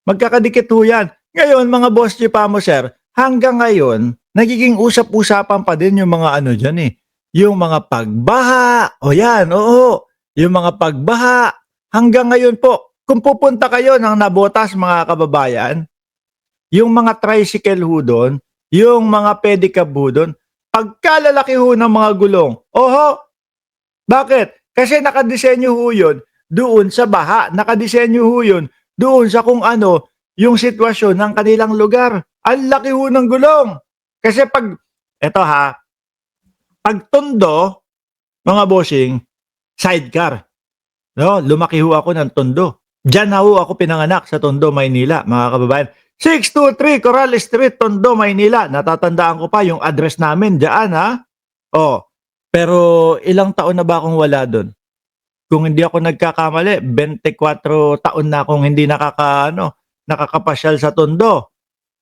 Magkakadikit ho yan. Ngayon, mga boss pa mo, sir, hanggang ngayon, nagiging usap-usapan pa din yung mga ano dyan eh. Yung mga pagbaha. O yan, oo. Yung mga pagbaha. Hanggang ngayon po, kung pupunta kayo ng Nabotas, mga kababayan, yung mga tricycle ho doon, yung mga pedicab ho doon, pagkalalaki ho ng mga gulong, oho, bakit? Kasi nakadisenyo ho yun doon sa baha, nakadisenyo ho yun doon sa kung ano, yung sitwasyon ng kanilang lugar. Ang laki ho ng gulong. Kasi eto ha, pag tondo, mga bossing, sidecar. No, lumaki ho ako ng Tondo. Diyan na ho ako pinanganak sa Tondo, Maynila, mga kababayan. 623 Coral Street, Tondo, Maynila. Natatandaan ko pa yung address namin diyan, ha? Oh, pero ilang taon na ba akong wala doon? Kung hindi ako nagkakamali, 24 taon na akong hindi nakakapasyal sa Tondo.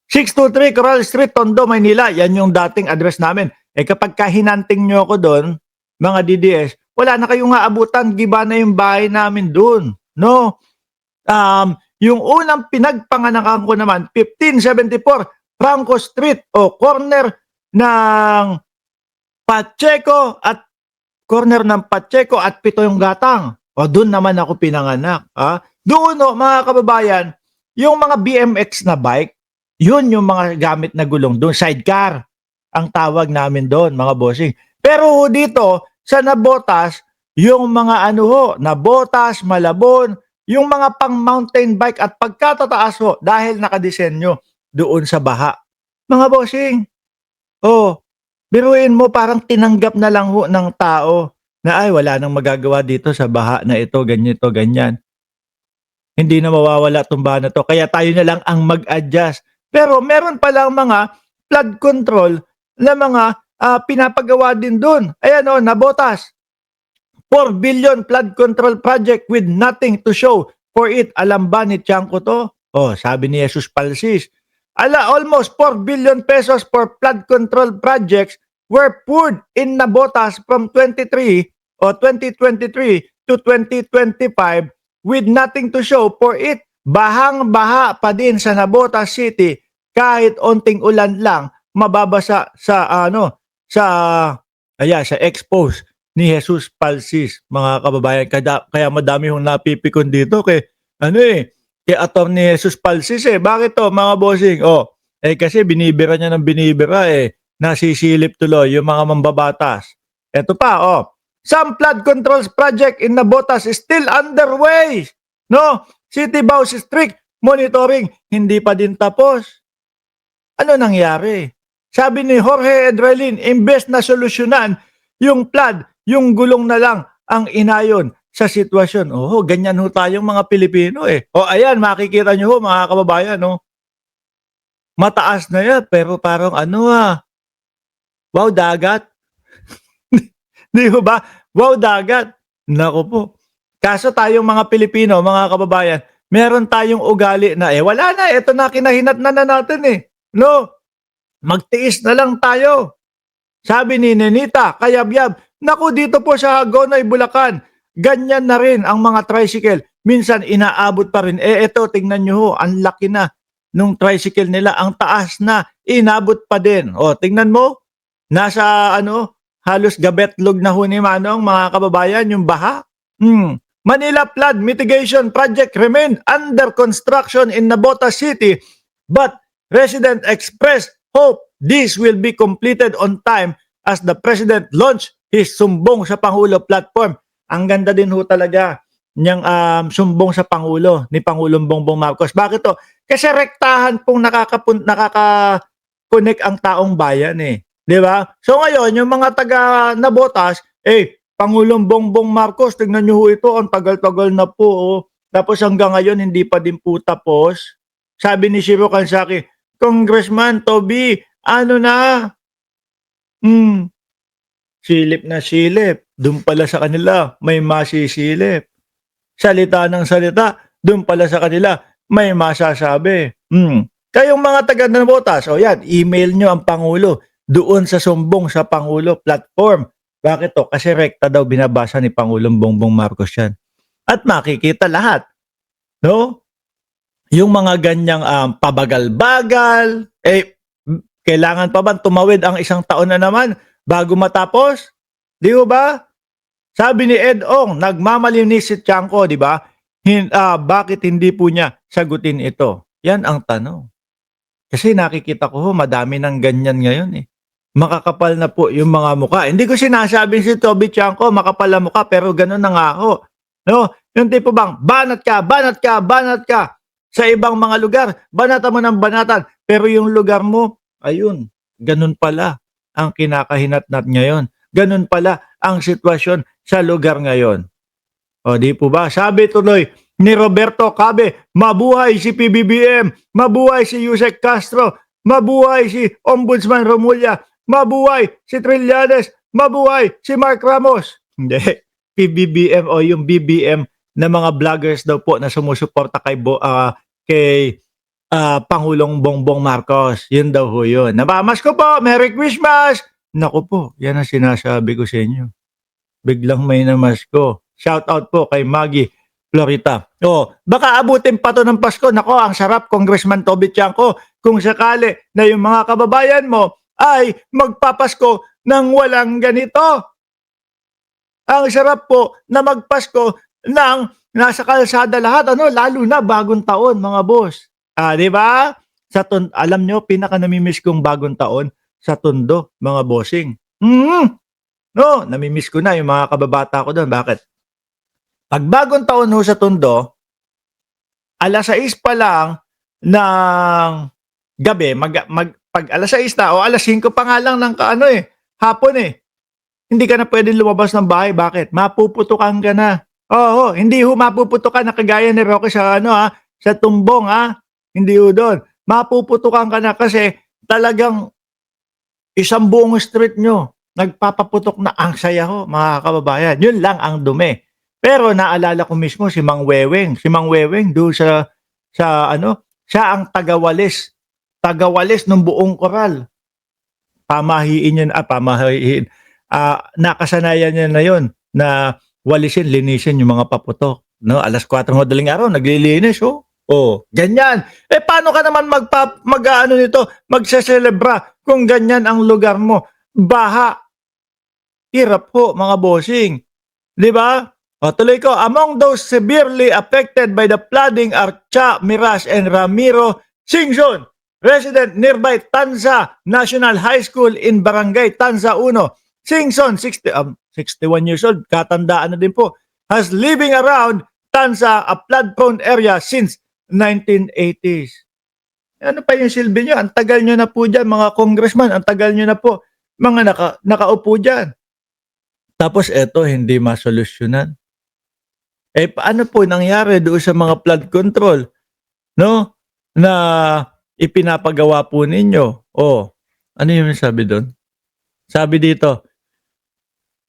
623 Coral Street, Tondo, Maynila. Yan yung dating address namin. Eh kapag kahinanting nyo ako doon, mga DDS, wala na kayong aabutan, giba na yung bahay namin doon. No? Yung unang pinagpanganakan ko naman, 1574 Franco Street o corner ng Pacheco at Pitoyong Gatang. O doon naman ako pinanganak. Doon mga kababayan, yung mga BMX na bike, yun yung mga gamit na gulong doon. Sidecar ang tawag namin doon, mga bossing. Pero dito, sa Nabotas, yung mga Nabotas, Malabon, yung mga pang mountain bike at pagkatataas ho, dahil nakadesenyo doon sa baha. Mga bossing, biruin mo parang tinanggap na lang ho ng tao na ay wala nang magagawa dito sa baha na ito, ganito, ganyan. Hindi na mawawala itong baha na to. Kaya tayo na lang ang mag-adjust. Pero meron palang mga flood control na mga pinapagawa din doon. Ayan Nabotas. 4 billion flood control project with nothing to show for it. Alam ba ni Tiangco to? Sabi ni Jesus Palsis. Almost 4 billion pesos for flood control projects were poured in Nabotas from 2023 to 2025 with nothing to show for it. Bahang-baha pa din sa Nabotas City kahit onting ulan lang mababasa sa sa expose ni Jesus Palsis, mga kababayan. Kaya madami hong napipikon dito kay kay Atty. Jesus Palsis Bakit to, mga bossing? Kasi binibira niya ng binibira nasisilip tuloy yung mga mambabatas. Ito pa some flood controls project in Nabotas is still underway. No? City vows strict monitoring, hindi pa din tapos. Ano nangyari? Sabi ni Jorge Edrelin, imbes na solusyonan yung flood, yung gulong na lang ang inayon sa sitwasyon. Ganyan ho tayong mga Pilipino ayan, makikita nyo ho, mga kababayan, mataas na yan, pero parang wow, dagat. Di ba? Wow, dagat. Naku po. Kaso tayong mga Pilipino, mga kababayan, meron tayong ugali na wala na, ito na, kinahinatnan na natin No? Magtiis na lang tayo. Sabi ni Nenita Kayabyab, naku, dito po sa Hagonoy, Bulacan, ganyan na rin ang mga tricycle. Minsan inaabot pa rin. Ito, tingnan nyo ho, ang laki na nung tricycle nila, ang taas na, inabot pa din. Tingnan mo, nasa halos gabetlog na ho ni Manong, mga kababayan, yung baha. Manila Flood Mitigation Project remained under construction in Nabotas City, but residents expressed hope this will be completed on time as the President launched his Sumbong sa Pangulo platform. Ang ganda din ho talaga niyang sumbong sa Pangulo ni Pangulong Bongbong Marcos. Bakit to? Kasi rektahan pong nakaka-connect ang taong bayan Di ba? So ngayon, yung mga taga Nabotas, Pangulong Bongbong Marcos, tingnan nyo ho ito, ang tagal-tagal na po. Tapos hanggang ngayon, hindi pa din po tapos. Sabi ni Shiro Kansaki, Congressman Toby, silip na silip. Doon pala sa kanila, may masisilip. Salita ng salita, doon pala sa kanila, may masasabi. Kayong mga taga-Nabotas, yan, email nyo ang Pangulo doon sa Sumbong sa Pangulo platform. Bakit to? Kasi rekta daw binabasa ni Pangulong Bongbong Marcos yan. At makikita lahat. No? yung mga ganyang pabagal-bagal, kailangan pa ba tumawid ang 1 taon na naman bago matapos? Di ba? Sabi ni Ed Ong, nagmamalinis si Tiangco, di ba? Bakit hindi po niya sagutin ito? Yan ang tanong. Kasi nakikita ko madami ng ganyan ngayon eh. Makakapal na po yung mga mukha. Hindi ko sinasabing si Toby Tiangco makapal na mukha, pero ganun na nga ako. No? Yung tipo bang banat ka, banat ka, banat ka. Sa ibang mga lugar, banatan mo ng banatan. Pero yung lugar mo, ayun, ganun pala ang kinakahinatnat ngayon. Ganun pala ang sitwasyon sa lugar ngayon. O di po ba? Sabi tuloy ni Roberto Cabe, mabuhay si PBBM, mabuhay si Yusek Castro, mabuhay si Ombudsman Romulia, mabuhay si Trillanes, mabuhay si Mark Ramos. Hindi, PBBM o yung BBM na mga vloggers daw po na sumusuporta kay Pangulong Bongbong Marcos. Yun daw ho yun. Nabamas ko po, Merry Christmas! Naku po, yan ang sinasabi ko sa inyo. Biglang may namas ko. Shout out po kay Maggie Florita. Baka abutin pa to ng Pasko. Nako, ang sarap, Congressman Toby Tiangco, kung sakali na yung mga kababayan mo ay magpapasko ng walang ganito. Ang sarap po na magpasko ng nasa kalsada lahat, lalo na bagong taon, mga boss. Di ba? Alam nyo, pinaka namimiss kong bagong taon sa Tondo, mga bossing. No, namimiss ko na yung mga kababata ko doon. Bakit? Pag bagong taon ho sa Tondo, 6:00 pa lang ng gabi, pag 6:00 na o 5:00 pa nga lang ng hapon hindi ka na pwedeng lumabas ng bahay. Bakit? Mapuputukan ka na. Oo, hindi ho mapuputukan na kagaya ni Rocky sa sa Tumbong Hindi ho doon. Mapuputukan ka na kasi talagang isang buong street nyo nagpapaputok na. Ang saya ho, mga kababayan. Yun lang ang dumi. Pero naalala ko mismo si Mang Weweng. Si Mang Weweng doon siya ang tagawalis ng buong koral. Pamahiin yun, nakasanayan niya na yun na walisin, linisin yung mga paputok. 4:00 madaling araw, naglilinis ganyan. Paano ka naman magseselebra kung ganyan ang lugar mo? Baha. Hirap po, mga bossing. Di ba? Tuloy ko, among those severely affected by the flooding are Cha Miras and Ramiro Singson, resident nearby Tanza National High School in Barangay Tanza 1. Singson, 61 years old, katandaan na din po, has living around Tanza, a flood-prone area since 1980s. Ano pa yung silbi nyo? Ang tagal nyo na po dyan, mga congressman. Ang tagal nyo na po, mga nakaupo dyan. Tapos eto, hindi masolusyonan. Paano po nangyari doon sa mga flood control? No? Na ipinapagawa po ninyo. Ano yung sabi doon? Sabi dito,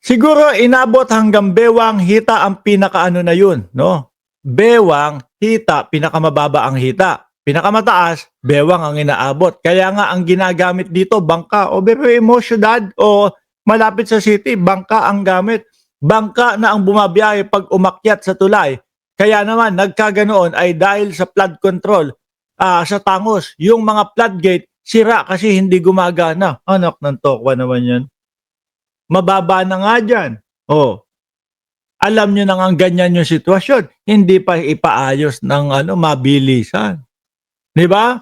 siguro inabot hanggang bewang hita ang pinakaano na yun, no? Bewang hita, pinakamababa ang hita. Pinakamataas, bewang ang inaabot. Kaya nga ang ginagamit dito, bangka. Biruin mo, syudad o malapit sa city, bangka ang gamit. Bangka na ang bumabiyahe pag umakyat sa tulay. Kaya naman, nagkaganoon ay dahil sa flood control sa Tangos. Yung mga floodgate, sira kasi hindi gumagana. Anak ng tokwa naman yan. Mababa na nga dyan. Alam nyo na nga ganyan yung sitwasyon. Hindi pa ipaayos ng mabilisan. Di ba?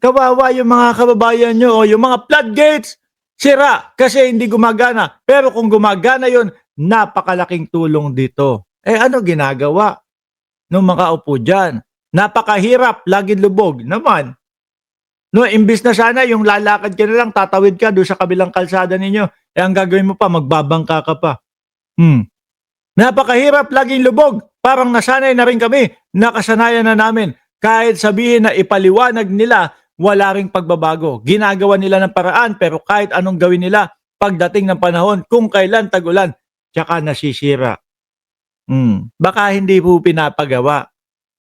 Kawawa yung mga kababayan nyo. Yung mga floodgates, sira kasi hindi gumagana. Pero kung gumagana yun, napakalaking tulong dito. Ano ginagawa ng mga upo dyan? Napakahirap, lagi lubog naman. No, imbis na sana yung lalakad ka na lang, tatawid ka doon sa kabilang kalsada ninyo. Ang gagawin mo pa, magbabangka ka pa. Napakahirap, laging lubog. Parang nasanay na rin kami. Nakasanayan na namin. Kahit sabihin na ipaliwanag nila, wala ring pagbabago. Ginagawa nila ng paraan, pero kahit anong gawin nila, pagdating ng panahon, kung kailan tag-ulan, tsaka nasisira. Baka hindi po pinapagawa.